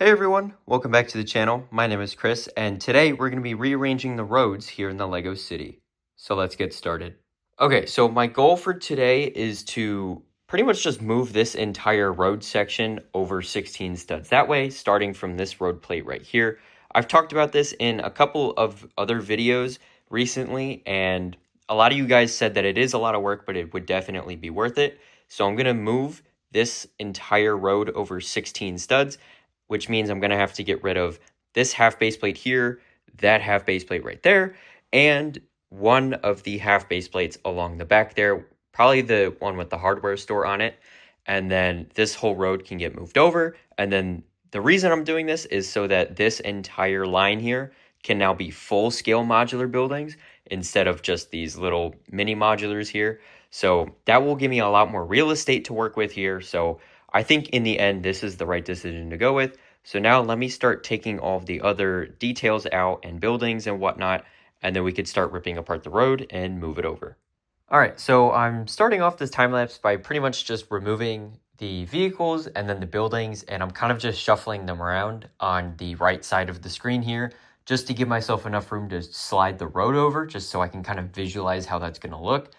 Hey everyone, welcome back to the channel. My name is Chris, and today we're going to be rearranging the roads here in the Lego City. So let's get started. Okay, so my goal for today is to pretty much just move this entire road section over 16 studs. That way, starting from this road plate right here. I've talked about this in a couple of other videos recently, and a lot of you guys said that it is a lot of work, but it would definitely be worth it. So I'm going to move this entire road over 16 studs, which means I'm going to have to get rid of this half base plate here, that half base plate right there, and one of the half base plates along the back there, probably the one with the hardware store on it. And then this whole road can get moved over. And then the reason I'm doing this is so that this entire line here can now be full scale modular buildings instead of just these little mini modulars here. So that will give me a lot more real estate to work with here. So I think in the end, this is the right decision to go with. So now let me start taking all of the other details out and buildings and whatnot, and then we could start ripping apart the road and move it over. All right, so I'm starting off this time lapse by pretty much just removing the vehicles and then the buildings, and I'm kind of just shuffling them around on the right side of the screen here, just to give myself enough room to slide the road over, just so I can kind of visualize how that's going to look.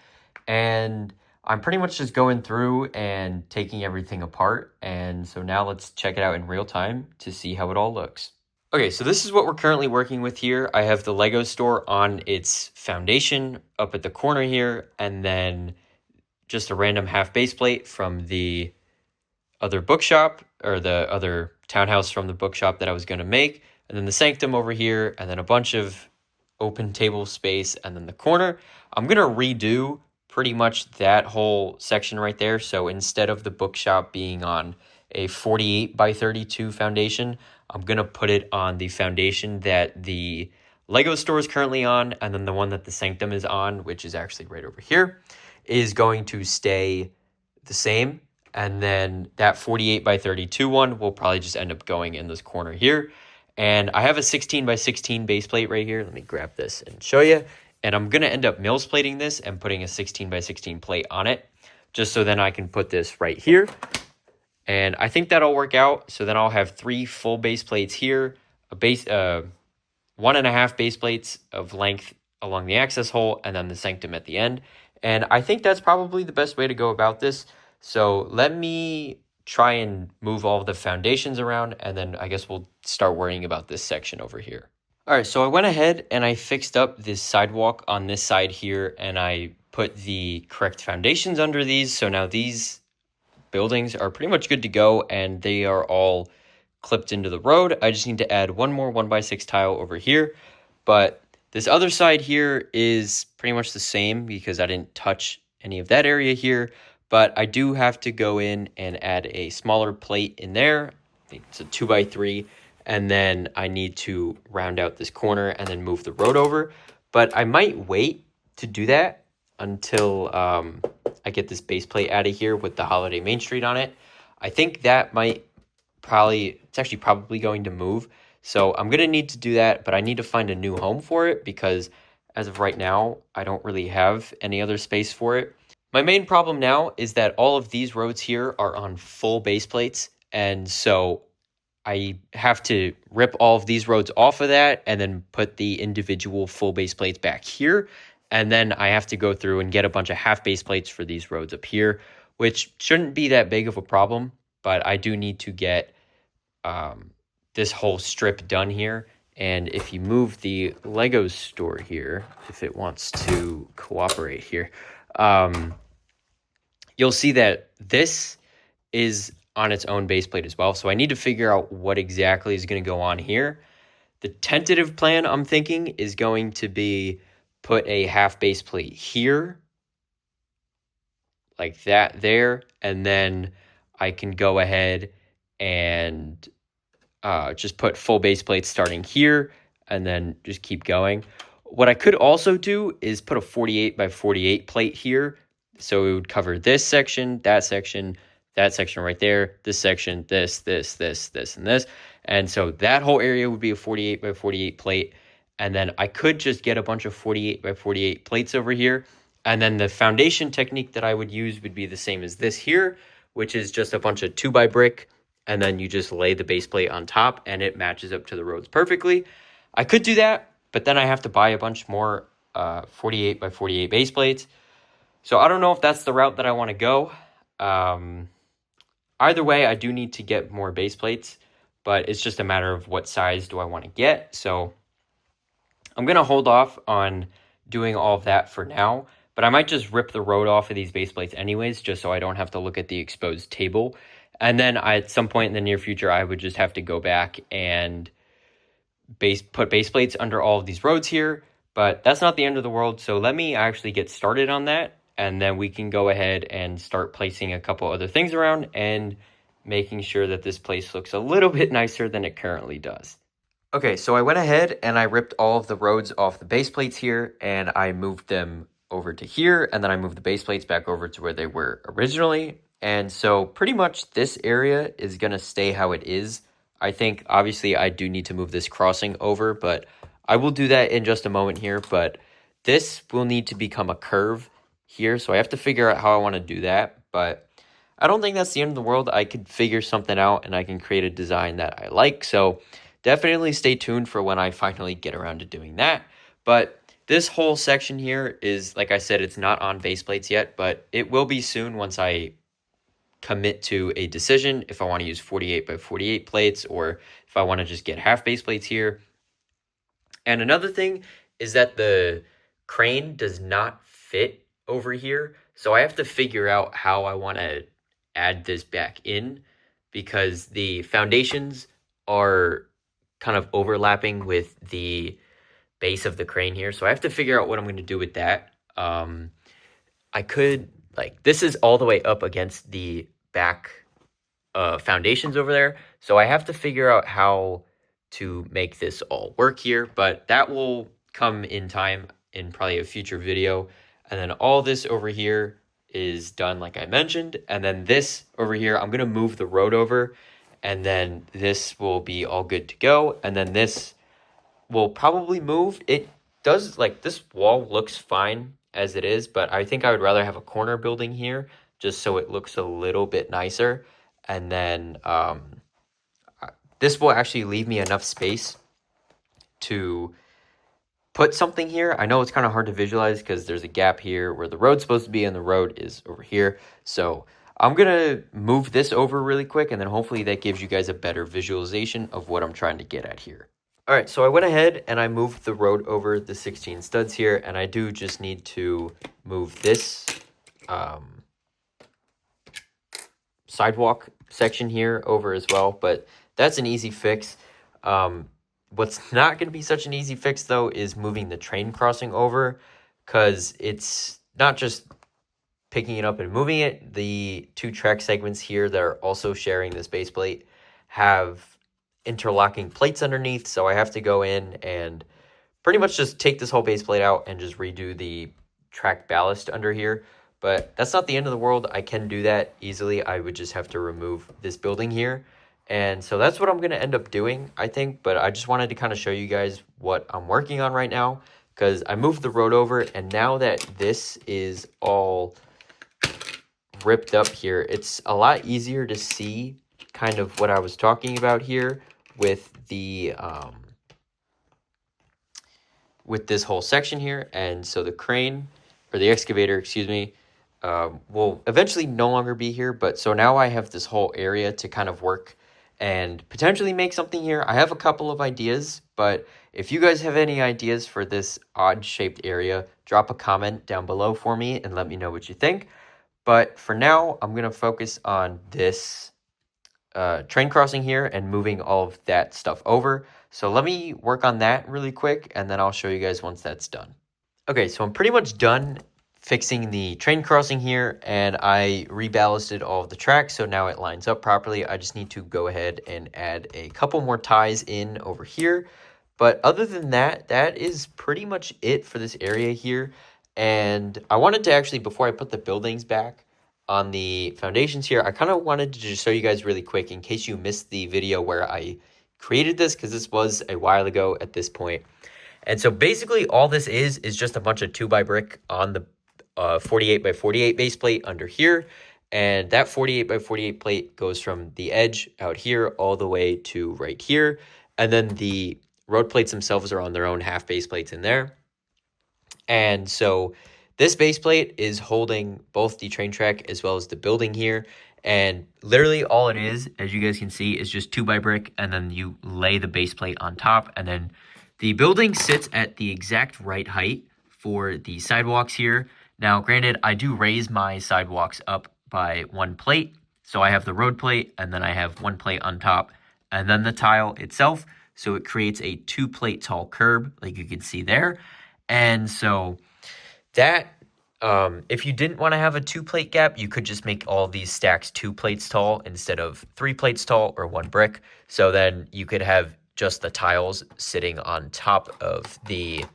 And I'm pretty much just going through and taking everything apart. And so now let's check it out in real time to see how it all looks. Okay, so this is what we're currently working with here. I have the Lego store on its foundation up at the corner here, and then just a random half base plate from the other bookshop, or the other townhouse from the bookshop that I was going to make, and then the sanctum over here, and then a bunch of open table space, and then the corner. I'm going to redo pretty much that whole section right there. So instead of the bookshop being on a 48 by 32 foundation, I'm going to put it on the foundation that the Lego store is currently on, and then the one that the sanctum is on, which is actually right over here, is going to stay the same. And then that 48 by 32 one will probably just end up going in this corner here. And I have a 16 by 16 base plate right here. Let me grab this and show you. And I'm going to end up mills plating this and putting a 16 by 16 plate on it, just so then I can put this right here. And I think that'll work out. So then I'll have 3 full base plates here, a base, 1.5 base plates of length along the access hole, and then the sanctum at the end. And I think that's probably the best way to go about this. So let me try and move all of the foundations around, and then I guess we'll start worrying about this section over here. All right, so I went ahead and I fixed up this sidewalk on this side here, and I put the correct foundations under these. So now these buildings are pretty much good to go, and they are all clipped into the road. I just need to add one more 1x6 tile over here, but this other side here is pretty much the same because I didn't touch any of that area here, but I do have to go in and add a smaller plate in there. I think it's a 2x3, and then I need to round out this corner and then move the road over. But I might wait to do that until I get this base plate out of here with the Holiday Main Street on it. I think that might it's actually probably going to move. So I'm going to need to do that, but I need to find a new home for it because as of right now, I don't really have any other space for it. My main problem now is that all of these roads here are on full base plates, and so I have to rip all of these roads off of that and then put the individual full base plates back here. And then I have to go through and get a bunch of half base plates for these roads up here, which shouldn't be that big of a problem, but I do need to get this whole strip done here. And if you move the Lego store here, if it wants to cooperate here, you'll see that this is on its own base plate as well. So I need to figure out what exactly is going to go on here. The tentative plan I'm thinking is going to be put a half base plate here, like that there, and then I can go ahead and just put full base plates starting here and then just keep going. What I could also do is put a 48 by 48 plate here. So it would cover this section, that section right there, this section, this, and this. And so that whole area would be a 48 by 48 plate. And then I could just get a bunch of 48 by 48 plates over here. And then the foundation technique that I would use would be the same as this here, which is just a bunch of 2x brick and then you just lay the base plate on top and it matches up to the roads perfectly. I could do that, but then I have to buy a bunch more 48 by 48 base plates. So I don't know if that's the route that I want to go. Either way, I do need to get more base plates, but it's just a matter of what size do I want to get. So I'm going to hold off on doing all of that for now, but I might just rip the road off of these base plates anyways, just so I don't have to look at the exposed table. And then at some point in the near future, I would just have to go back and put base plates under all of these roads here, but that's not the end of the world. So let me actually get started on that, and then we can go ahead and start placing a couple other things around and making sure that this place looks a little bit nicer than it currently does. Okay, so I went ahead and I ripped all of the roads off the base plates here, and I moved them over to here, and then I moved the base plates back over to where they were originally. And so pretty much this area is going to stay how it is. I think obviously I do need to move this crossing over, but I will do that in just a moment here. But this will need to become a curve here, so I have to figure out how I want to do that. But I don't think that's the end of the world. I could figure something out and I can create a design that I like. So definitely stay tuned for when I finally get around to doing that. But this whole section here is, like I said, it's not on base plates yet, but it will be soon once I commit to a decision if I want to use 48 by 48 plates or if I want to just get half base plates here. And another thing is that the crane does not fit over here. So I have to figure out how I want to add this back in, because the foundations are kind of overlapping with the base of the crane here. So I have to figure out what I'm going to do with that. I could, like, this is all the way up against the back foundations over there. So I have to figure out how to make this all work here, but that will come in time in probably a future video. And then all this over here is done, like I mentioned. And then this over here, I'm going to move the road over, and then this will be all good to go. And then this will probably move. It does, like, this wall looks fine as it is, but I think I would rather have a corner building here just so it looks a little bit nicer. And then this will actually leave me enough space to put something here. I know it's kind of hard to visualize because there's a gap here where the road's supposed to be and the road is over here. So I'm going to move this over really quick, and then hopefully that gives you guys a better visualization of what I'm trying to get at here. All right, so I went ahead and I moved the road over the 16 studs here, and I do just need to move this sidewalk section here over as well, but that's an easy fix. What's not going to be such an easy fix, though, is moving the train crossing over, because it's not just picking it up and moving it. The two track segments here that are also sharing this base plate have interlocking plates underneath, so I have to go in and pretty much just take this whole base plate out and just redo the track ballast under here. But that's not the end of the world. I can do that easily. I would just have to remove this building here. And so that's what I'm going to end up doing, I think. But I just wanted to kind of show you guys what I'm working on right now, because I moved the road over, and now that this is all ripped up here, it's a lot easier to see kind of what I was talking about here with the with this whole section here. And so the crane, or the excavator, excuse me, will eventually no longer be here. But so now I have this whole area to kind of work and potentially make something here. I have a couple of ideas, but if you guys have any ideas for this odd shaped area, drop a comment down below for me and let me know what you think. But for now, I'm going to focus on this train crossing here and moving all of that stuff over. So let me work on that really quick, and then I'll show you guys once that's done. Okay, so I'm pretty much done fixing the train crossing here, and I reballasted all of the tracks, so now it lines up properly. I just need to go ahead and add a couple more ties in over here. But other than that, that is pretty much it for this area here. And I wanted to actually, before I put the buildings back on the foundations here, I kind of wanted to just show you guys really quick in case you missed the video where I created this, because this was a while ago at this point. And so basically all this is just a bunch of 2x brick on the 48 by 48 base plate under here. And that 48 by 48 plate goes from the edge out here all the way to right here. And then the road plates themselves are on their own half base plates in there. And so this base plate is holding both the train track as well as the building here. And literally all it is, as you guys can see, is just 2x brick, and then you lay the base plate on top. And then the building sits at the exact right height for the sidewalks here. Now, granted, I do raise my sidewalks up by one plate. So I have the road plate, and then I have one plate on top, and then the tile itself. So it creates a 2-plate tall curb, like you can see there. And so that, if you didn't want to have a 2-plate gap, you could just make all these stacks 2 plates tall instead of 3 plates tall or 1 brick. So then you could have just the tiles sitting on top of the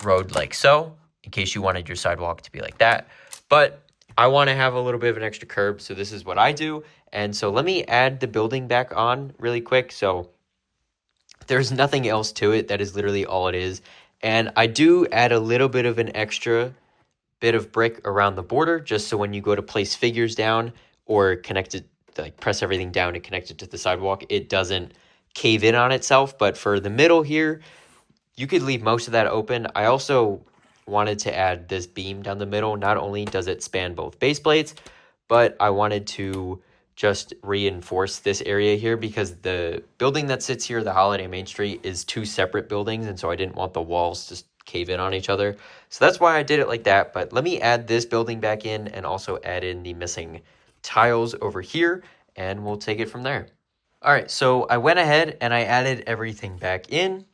road like so, in case you wanted your sidewalk to be like that. But I want to have a little bit of an extra curb, so this is what I do. And so let me add the building back on really quick. So there's nothing else to it. That is literally all it is. And I do add a little bit of an extra bit of brick around the border, just so when you go to place figures down or connect it, like press everything down and connect it to the sidewalk, it doesn't cave in on itself. But for the middle here, you could leave most of that open. I also wanted to add this beam down the middle. Not only does it span both base plates, but I wanted to just reinforce this area here because the building that sits here, the Holiday Main Street, is 2 separate buildings, and so I didn't want the walls to cave in on each other. So that's why I did it like that. But let me add this building back in and also add in the missing tiles over here, and we'll take it from there. All right, so I went ahead and I added everything back in.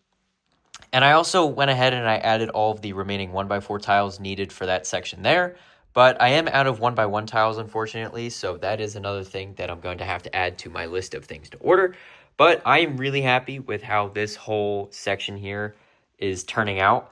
And I also went ahead and I added all of the remaining 1x4 tiles needed for that section there. But I am out of 1x1 tiles, unfortunately, so that is another thing that I'm going to have to add to my list of things to order. But I am really happy with how this whole section here is turning out.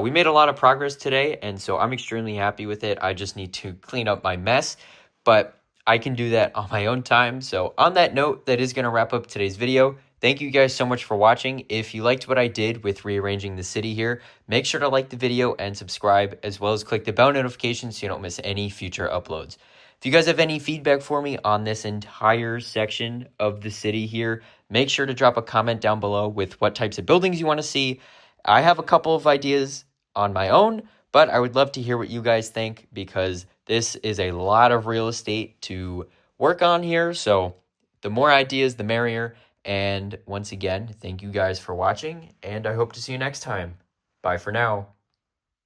We made a lot of progress today, and so I'm extremely happy with it. I just need to clean up my mess, but I can do that on my own time. So on that note, that is going to wrap up today's video. Thank you guys so much for watching. If you liked what I did with rearranging the city here, make sure to like the video and subscribe, as well as click the bell notification so you don't miss any future uploads. If you guys have any feedback for me on this entire section of the city here, make sure to drop a comment down below with what types of buildings you want to see. I have a couple of ideas on my own, but I would love to hear what you guys think because this is a lot of real estate to work on here. So the more ideas, the merrier. And once again, thank you guys for watching, and I hope to see you next time. Bye for now.